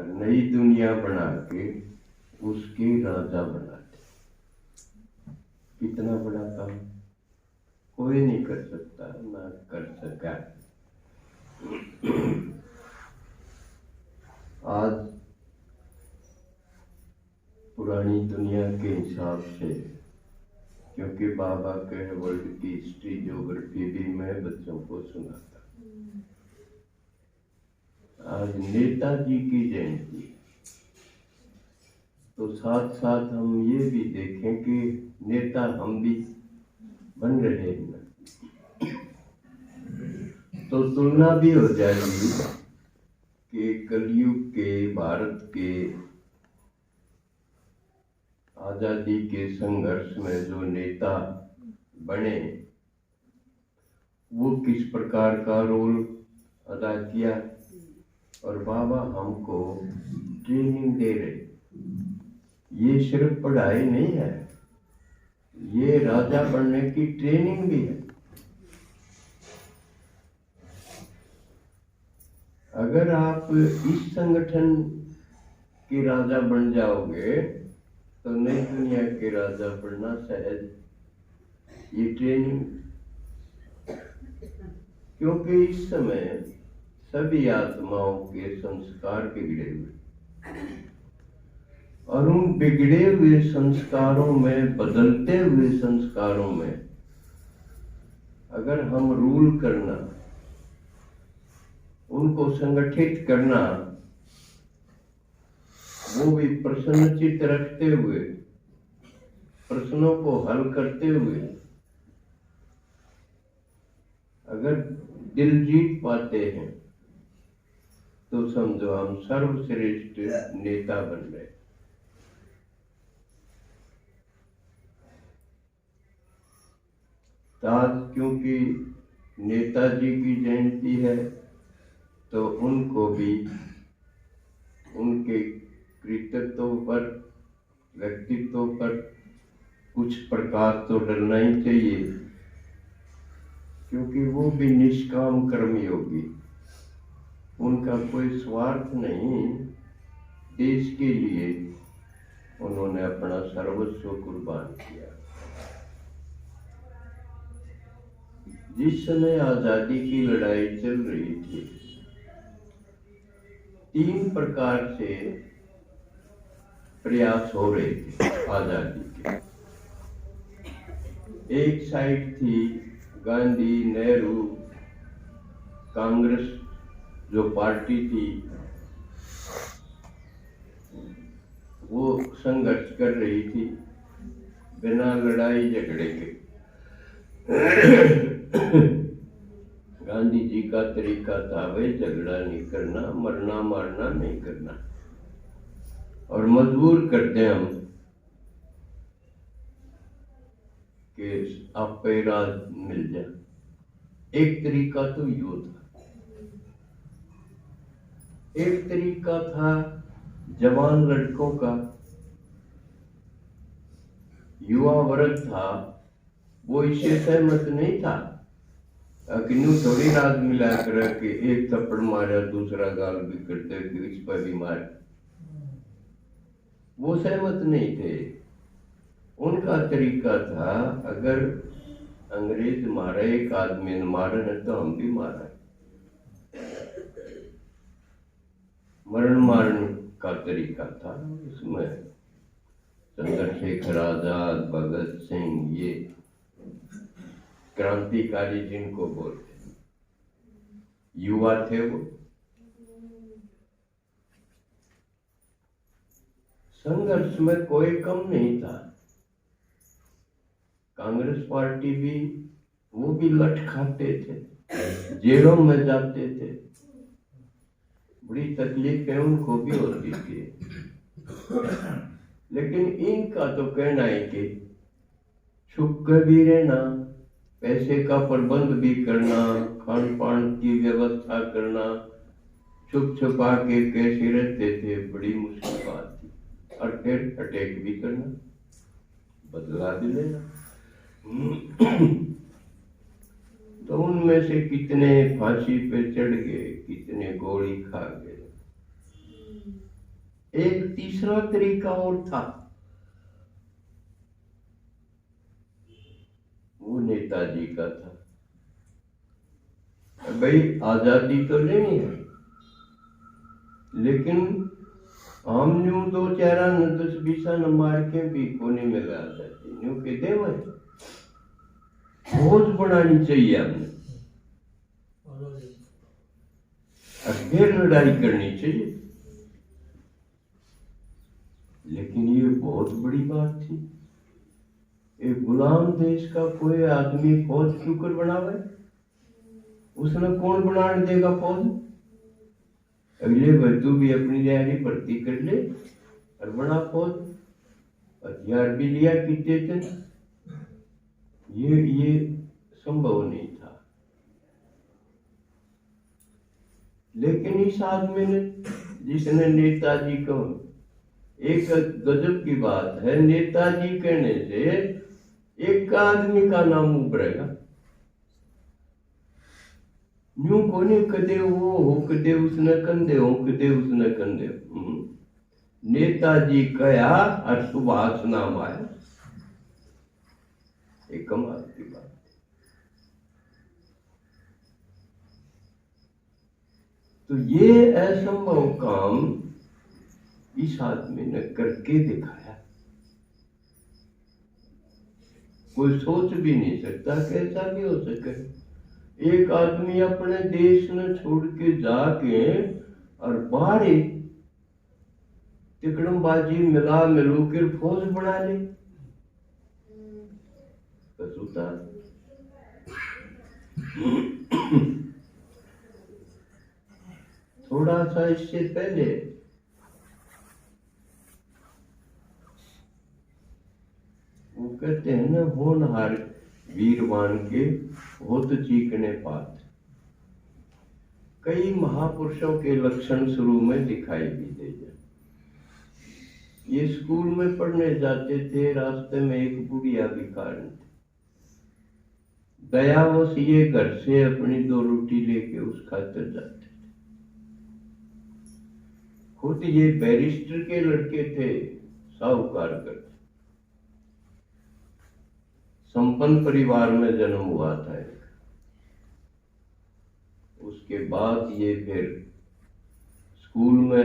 और नई दुनिया बना के उसके राजा बनाते। कितना बड़ा काम कोई नहीं कर सकता, ना कर सका। आज पुरानी दुनिया के हिसाब से, क्योंकि बाबा के वर्ल्ड की हिस्ट्री ज्योग्राफी भी मैं बच्चों को सुनाता। आज नेताजी की जयंती, तो साथ साथ हम ये भी देखें कि नेता हम भी बन रहे हैं, तो तुलना भी हो जाएगी कि कलयुग के भारत के आजादी के संघर्ष में जो नेता बने वो किस प्रकार का रोल अदा किया। और बाबा हमको ट्रेनिंग दे रहे। ये सिर्फ पढ़ाई नहीं है, ये राजा बनने की ट्रेनिंग भी है। अगर आप इस संगठन के राजा बन जाओगे तो नई दुनिया के राजा बनना सहज। ये ट्रेनिंग, क्योंकि इस समय सभी आत्माओं के संस्कार बिगड़े हुए, और उन बिगड़े हुए संस्कारों में, बदलते हुए संस्कारों में अगर हम रूल करना, उनको संगठित करना, वो भी प्रसन्नचित्त रखते हुए, प्रश्नों को हल करते हुए, अगर दिल जीत पाते हैं तो समझो हम सर्वश्रेष्ठ नेता बन गए। आज क्योंकि नेताजी की जयंती है तो उनको भी उनके कृतित्व पर, व्यक्तित्व पर कुछ प्रकाश तो डलना ही चाहिए, क्योंकि वो भी निष्काम कर्मयोगी। उनका कोई स्वार्थ नहीं, देश के लिए उन्होंने अपना सर्वस्व कुर्बान किया। जिस समय आजादी की लड़ाई चल रही थी, 3 प्रकार से प्रयास हो रहे थे आजादी के। एक साइड थी गांधी, नेहरू, कांग्रेस जो पार्टी थी, वो संघर्ष कर रही थी बिना लड़ाई झगड़े के। गांधी जी का तरीका था भाई झगड़ा नहीं करना, मरना मारना नहीं करना, और मजबूर करते हम कि आप पे राज मिल जाए। एक तरीका तो यो था। एक तरीका था जवान लड़कों का, युवा वर्ग था, वो इससे सहमत नहीं था कि न्यू थोड़ी राज मिला कर के एक थप्पड़ मारा दूसरा गाल भी करते कि इस पर भी मार। वो सहमत नहीं थे। उनका तरीका था अगर अंग्रेज मारे, एक आदमी ने मारा है तो हम भी मारा। मरण मारने का तरीका था। इसमें चंद्रशेखर आजाद, भगत सिंह, ये क्रांतिकारी जिनको बोलते हैं, युवा थे वो। संघर्ष में कोई कम नहीं था। कांग्रेस पार्टी भी, वो भी लठ खाते थे, जेलों में जाते थे, बड़ी तकलीफें उनको भी होती थी। लेकिन इनका तो कहना है कि छुप कर भी रहना, पैसे का प्रबंध भी करना, खान पान की व्यवस्था करना, छुप छुपा के कैसे रहते थे, बड़ी मुश्किल बात थी। और फिर अटैक भी करना, बदला भी लेना। तो उनमें से कितने फांसी पे चढ़ गए, कितने गोली खा गए। एक तीसरा तरीका और था, वो नेताजी का था। भाई आजादी तो लेनी है, लेकिन हम न्यू दो चारा न 10-20 न मार के भी कोने में ला जाते न्यू के दे फौज बनानी चाहिए हमने, और फिर लड़ाई करनी चाहिए। लेकिन ये बहुत बड़ी बात थी, एक गुलाम देश का कोई आदमी फौज क्यों कर बनावे? उसने कौन बनाने देगा फौज? अगले भाई तू भी अपनी तैयारी भर्ती कर ले और बना फौज, हथियार भी लिया कितने थे। ये संभव नहीं था। लेकिन इस आदमी ने, जिसने नेताजी को, एक गजब की बात है, नेताजी कहने से एक आदमी का नाम उभरेगा, न्यू कोने कदे वो हो, कदे उसने कंधे हो, कदे उसने कंधे हो। नेताजी कया और सुभाष नाम आया, एक कमाल की बात। तो ये असंभव काम इस आदमी ने करके दिखाया, कोई सोच भी नहीं सकता कि ऐसा भी हो सके। एक आदमी अपने देश ने छोड़ के जाके और बाहर तिकड़मबाजी मिला मिलू के फौज बना ले, बस थोड़ा सा इससे पहले वो कहते हैं ना, होनहार वीरवान के बहुत चीखने पात। कई महापुरुषों के लक्षण शुरू में दिखाई भी दे जाए। ये स्कूल में पढ़ने जाते थे, रास्ते में एक बुढ़िया भिखारी थी, दयावश ये घर से अपनी 2 रोटी लेके उस खातर जाते थे। खुद ये बैरिस्टर के लड़के थे, साहूकार करते, संपन्न परिवार में जन्म हुआ था एक। उसके बाद ये फिर स्कूल में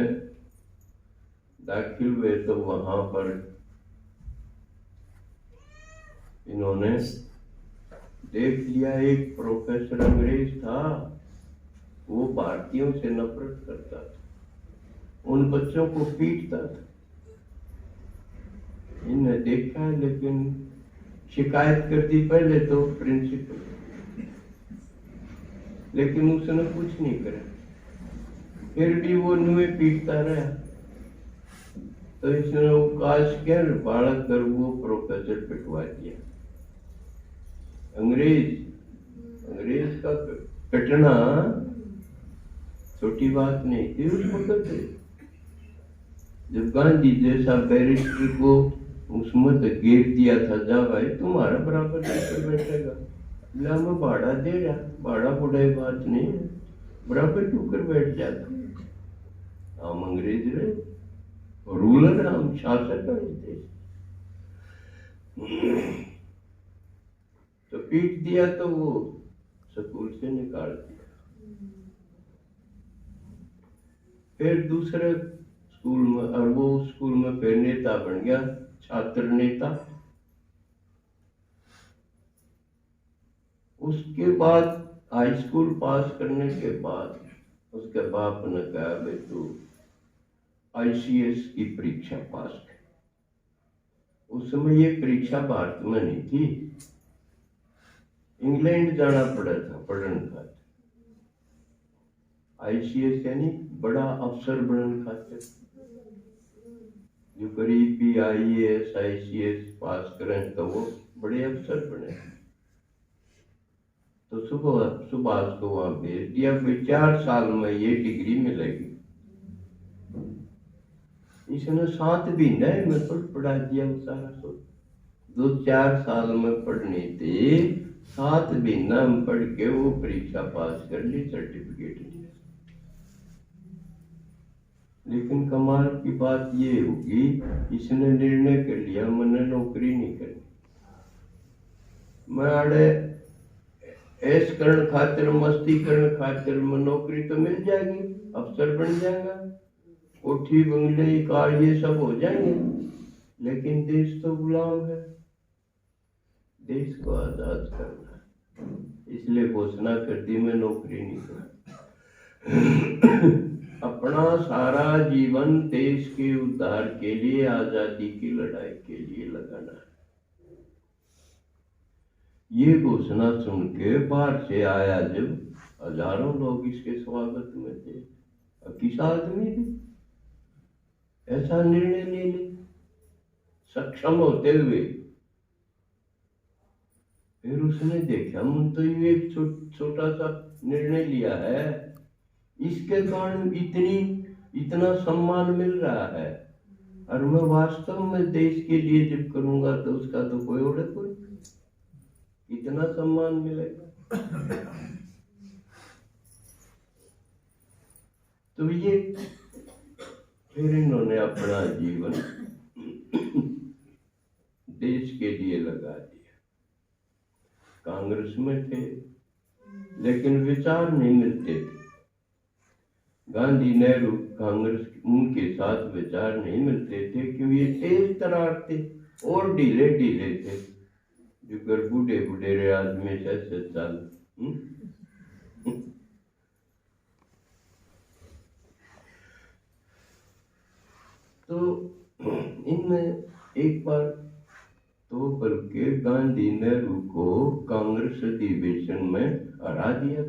दाखिल हुए, तो वहां पर इन्होंने देख लिया एक प्रोफेसर अंग्रेज था, वो भारतीयों से नफरत करता था, उन बच्चों को पीटता था। इन्हें देखा है, लेकिन शिकायत कर दी पहले तो प्रिंसिपल, लेकिन उसने कुछ नहीं करा, फिर भी वो नुए पीटता रहा। तो इसने अवकाश कर बालक कर वो प्रोफेसर पिटवा दिया। अंग्रेज का पिटना छोटी बात नहीं थी उस वक्त। जब गांधी जैसा बैरिस्टर को उसमें तो घेर दिया था, जा भाई तुम्हारा बराबर लेकर बैठेगा, मैं भाड़ा दे रहा, भाड़ा बुढ़ाई बात नहीं है, बराबर क्यों कर बैठ जाता। हम अंग्रेज रहे, रूलर, हम शासक थे। तो पीट दिया तो वो स्कूल से निकाल दिया। फिर दूसरे स्कूल में, और वो स्कूल में फिर नेता बन गया, छात्र नेता। उसके बाद हाई स्कूल पास करने के बाद उसके बाप ने कहा, भाई तू ICS की परीक्षा पास कर। उस समय ये परीक्षा भारत में नहीं थी, इंग्लैंड जाना पड़ा था पढ़ने खातिर। ICS यानी बड़ा अफसर बनने खातिर, जो करीब भी IAS ICS पास करें तो वो बड़े अफसर बने। तो सुभाष को वहां भेज दिया, भाई 4 साल में ये डिग्री मिलेगी। इसने 7 महीने में पढ़ा दिया वो सारा सोच। 2-4 साल में पढ़नी थी, 7 महीना में पढ़ के वो परीक्षा पास कर ली, सर्टिफिकेट लिया। लेकिन कमाल की बात ये होगी, इसने निर्णय कर लिया मैंने नौकरी नहीं करनी, मैं आड़े ऐश करण खातिर मस्ती करण खातिर में नौकरी तो मिल जाएगी, अफसर बन जाएगा, कोठी बंगले कार ये सब हो जाएंगे, लेकिन देश तो गुलाम है, देश को आजाद करना है। इसलिए घोषणा कर दी मैं नौकरी नहीं करूँ। अपना सारा जीवन देश के उद्धार के लिए, आजादी की लड़ाई के लिए लगाना है। ये घोषणा सुन के बाहर से आया जब, हजारों लोग इसके स्वागत में थे। किस आदमी ने ऐसा निर्णय ले ले सक्षम होते हुए? फिर उसने देखा मन तो ये एक छोटा सा निर्णय लिया है, इसके कारण इतना सम्मान मिल रहा है, और मैं वास्तव में देश के लिए जब करूंगा तो उसका तो कोई और कोई इतना सम्मान मिलेगा। तो ये फिर इन्होंने अपना जीवन देश के लिए लगा दिया। कांग्रेस में थे लेकिन विचार नहीं मिलते थे। गांधी नेहरू कांग्रेस, उनके साथ विचार नहीं मिलते थे क्योंकि ये तेज तरार थे और ढीले ढीले थे, जो कर बूढ़े बूढ़े आदमी से साल। तो इनमें एक बार तो बल्कि गांधी नेहरू को कांग्रेस अधिवेशन में हरा दिया।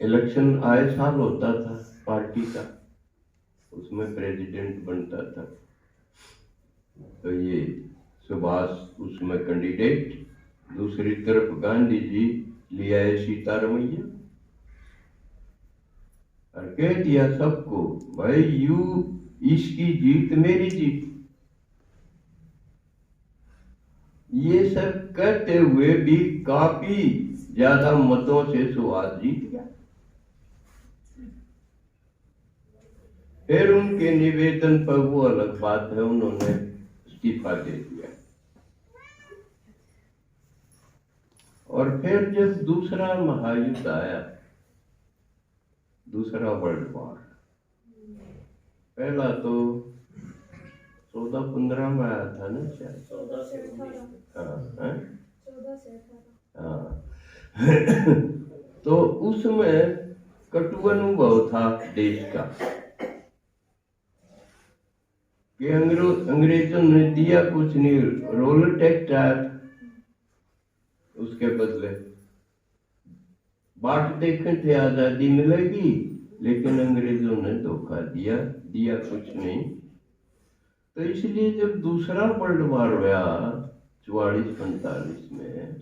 इलेक्शन आए साल होता था पार्टी का, उसमें प्रेसिडेंट बनता था, तो ये सुभाष उसमें कैंडिडेट, दूसरी तरफ गांधी जी ले आए सीतारमैया और कह दिया सबको, भाई इसकी जीत मेरी जीत। ये सब कहते हुए भी काफी ज्यादा मतों से सुभाष जीत गया। फिर उनके निवेदन पर वो अलग बात है, उन्होंने इस्तीफा दे दिया। और फिर जब दूसरा महायुद्ध आया, दूसरा वर्ल्ड वॉर, पहला तो 14-15 में आया था ना शायद, 14 से 18। तो उसमें कटु अनुभव था देश का कि अंग्रेजों ने दिया कुछ नहीं, रोल टैक्स आया, उसके बदले बाट देखे थे आजादी मिलेगी, लेकिन अंग्रेजों ने धोखा दिया कुछ नहीं। तो इसलिए जब दूसरा वर्ल्ड वॉर हुआ 44-45 में,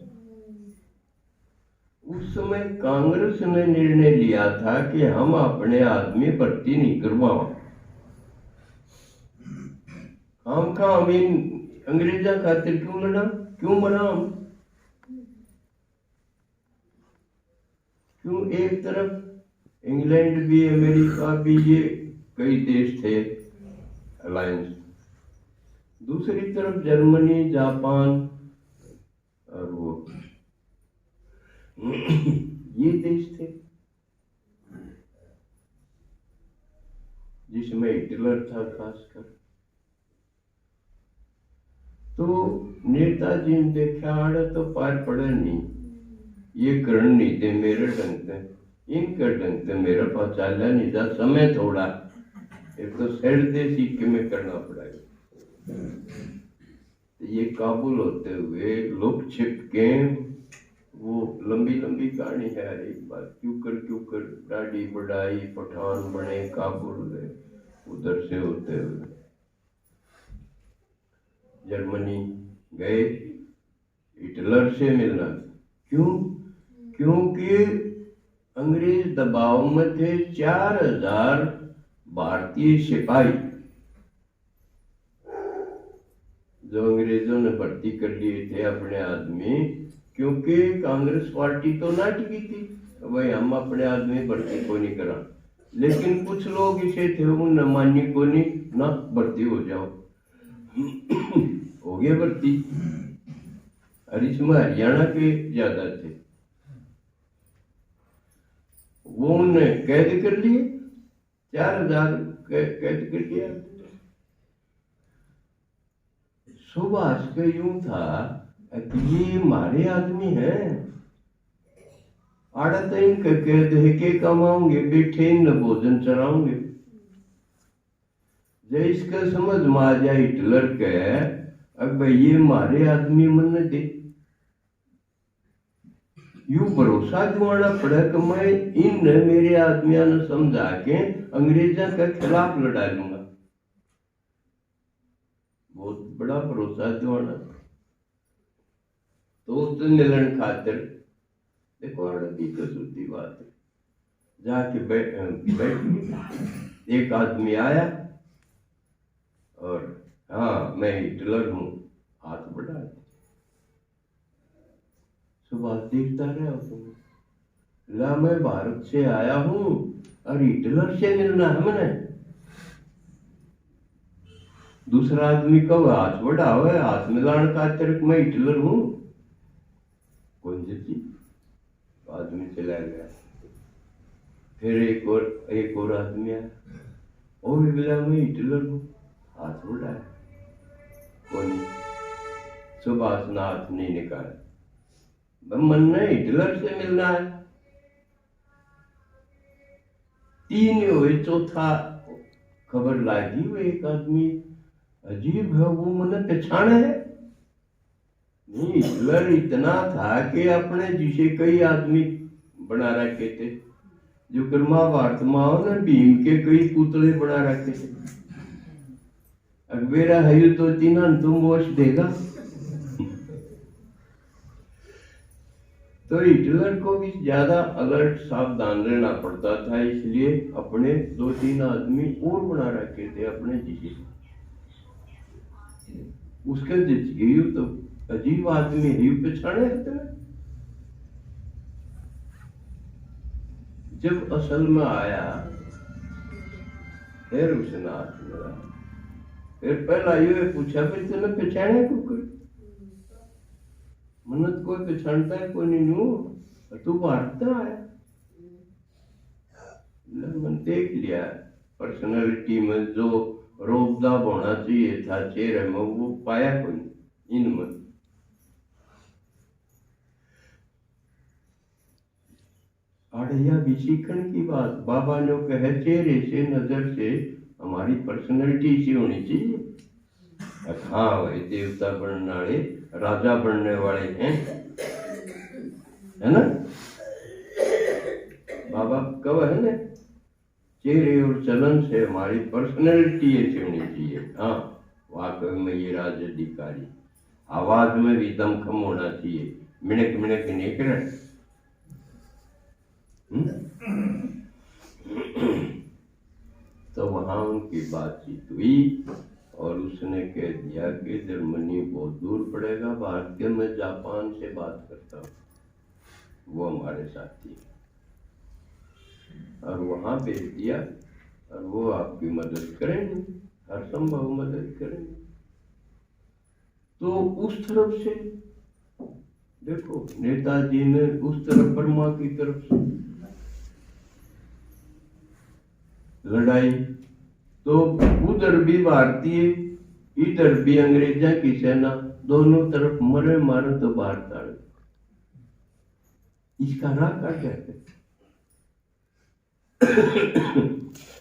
उस समय कांग्रेस ने निर्णय लिया था कि हम अपने आदमी भर्ती नहीं करवाओ, हम अंग्रेजा खातिर क्यों लड़ा, क्यों मरा हम, क्यों? एक तरफ इंग्लैंड भी, अमेरिका भी, ये कई देश थे अलायंस, दूसरी तरफ जर्मनी, जापान और वो ये देश थे जिसमें हिटलर था खासकर। तो नेताजी ने देखा आड़े तो पार पड़े नहीं, ये करण नहीं थे मेरे ढंग से, इनके ढंग से मेरा पहुंचाला नहीं था, समय थोड़ा, एक तो सेठ दे सीख के में करना पड़ेगा। तो ये काबुल होते हुए लुक छिप के, वो लंबी लंबी कहानी है, एक बार क्यों कर दाढ़ी बढ़ाई, पठान बने, काबुल गए, उधर से होते हुए जर्मनी गए हिटलर से मिलना। क्यों? क्योंकि अंग्रेज दबाव में थे। 4000 भारतीय सिपाही जो अंग्रेजों ने भर्ती कर लिए थे अपने आदमी, क्योंकि कांग्रेस पार्टी तो ना टिकी थी, भाई हम अपने आदमी भर्ती को नहीं करा, लेकिन कुछ लोग इसे थे उन मानी को नहीं ना भर्ती हो जाओ। हो गया भर्ती, और इसमें हरियाणा के ज्यादा थे, वो उन्होंने कैद कर लिए, 4000 कैद कर लिया। सुभाष का यूं था कि ये हमारे आदमी हैं, आड़ा तो इनके कैद है के कमाऊंगे, बैठे इन भोजन चराऊंगे। जब इसका समझ में आ जाए हिटलर के अब भाई ये हमारे आदमी मन दे, यूं भरोसा दिवाना पड़ा कि मैं इन मेरे आदमियों ने समझा के अंग्रेजा के खिलाफ लड़ा लूंगा। बहुत बड़ा भरोसा दिवाना। तो उस मिलन खातिर देखो अड़दी कसूती बात है, जाके बैठ एक आदमी आया और हाँ मैं हिटलर हूं, हाथ बढ़ा। सुभाष देखता रहा उसमें, ला मैं भारत से आया हूं और हिटलर से मिलना है मैंने। दूसरा आदमी कब हाथ बढ़ा हुआ है, हाथ मिलाने का तरफ मैं हिटलर हूं, कौन जी आदमी चला गया। फिर एक और आदमी आया, वो भी बोला मैं हिटलर हूं, हाथ बढ़ाया, कौन? सुभाष ने हाथ नहीं निकाला, मन ने हिटलर से मिलना है। 3 हुए, चौथा खबर लागी, वो एक आदमी अजीब है, वो मन पहचान है नहीं। हिटलर इतना था कि अपने जिसे कई आदमी बना रखे थे, जो कर महाभारत में भीम के कई पुतले बना रखे थे। अकबेरा है तो तीन तुम वोश देगा। तो हिटलर को भी ज्यादा अलर्ट सावधान रहना पड़ता था, इसलिए अपने 2-3 आदमी और बना रखे थे अपने जिसे। उसके जिस गई तो अजीब आदमी ही पछाड़े रहते। जब असल में आया फिर उसने हाथ मिला, फिर पहला ये पूछा फिर तूने पहचाने को कोई? मन्नत कोई पहचानता है कोई नहीं हूं, तू भारत आया। मन देख लिया पर्सनालिटी में जो रोबदाब होना चाहिए था चेहरे में, वो पाया कोई इनमें। आड़िया भी सीखने की बात, बाबा ने कहे चेहरे से नजर से हमारी पर्सनालिटी सी होनी चाहिए। हाँ भाई देवता बनने वाले राजा बनने वाले हैं, है ना? बाबा कब है ना, चेहरे और चलन से हमारी पर्सनैलिटी ऐसी होनी चाहिए। हाँ वाकई में ये राज अधिकारी, आवाज में भी दमखम होना चाहिए, मिनक मिनक नहीं करे। तो वहां उनकी बातचीत हुई और उसने कह दिया कि जर्मनी बहुत दूर पड़ेगा, भारत के मैं जापान से बात करता हूँ, वो हमारे साथी, और वहां भेज दिया और वो आपकी मदद करेंगे, हर संभव मदद करेंगे। तो उस तरफ से देखो नेताजी ने उस तरफ बर्मा की तरफ से लड़ाई, तो उधर भी भारतीय इधर भी अंग्रेजा की सेना, दोनों तरफ मरे मारे तो भारत आ गए। इसका राग क्या कहते?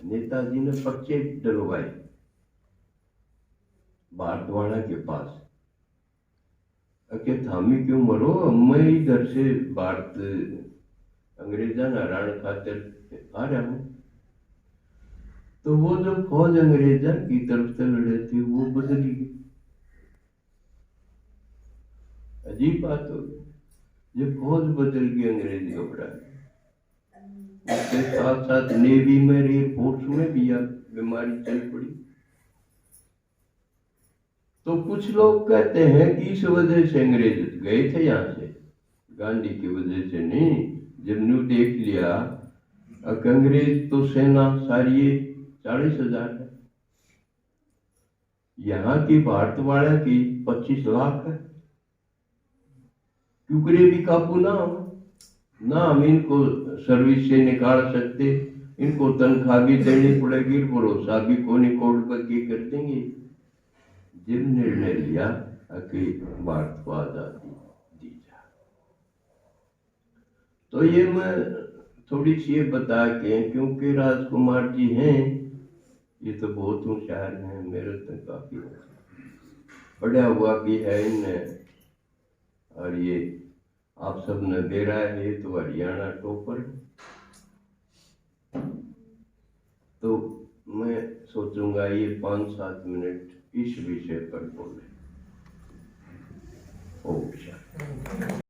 नेताजी ने पर्चे डलवाए भारतवाड़ा के पास, अके थामी क्यों मरो, मैं इधर से भारत अंग्रेजा ने हराने खातिर आ रहा हूं। तो वो जो फौज अंग्रेजा की तरफ से लड़े थे वो बदली गई। अजीब बात हो गई, ये फौज बदल गई अंग्रेजी घबरा, उसके साथ साथ नेवी में एयरफोर्स में भी बीमारी चल पड़ी। तो कुछ लोग कहते हैं कि इस वजह से अंग्रेज गए थे यहाँ से, गांधी की वजह से नहीं, जब न्यू देख लिया अंग्रेज तो सेना सारी 40,000 है, यहाँ की भारत वाले की 25 लाख है। टुकड़े भी काबू ना हो ना, हम इनको सर्विस से निकाल सकते, इनको तनख्वाह भी देनी पड़ेगी, भरोसा भी कोई कोटबंदी कर देंगे। जब निर्णय लिया कि भारत को आजादी दी जाए, तो ये मैं थोड़ी सी ये बता के, क्योंकि राजकुमार जी हैं ये तो बहुत होशियार हैं, मेरे तो काफी पढ़ा हुआ भी है इन्हें, और ये आप सब ने दे रहा है, ये तो हरियाणा टॉपर। तो मैं सोचूंगा ये 5-7 मिनट इस विषय पर बोले। ओम शांति।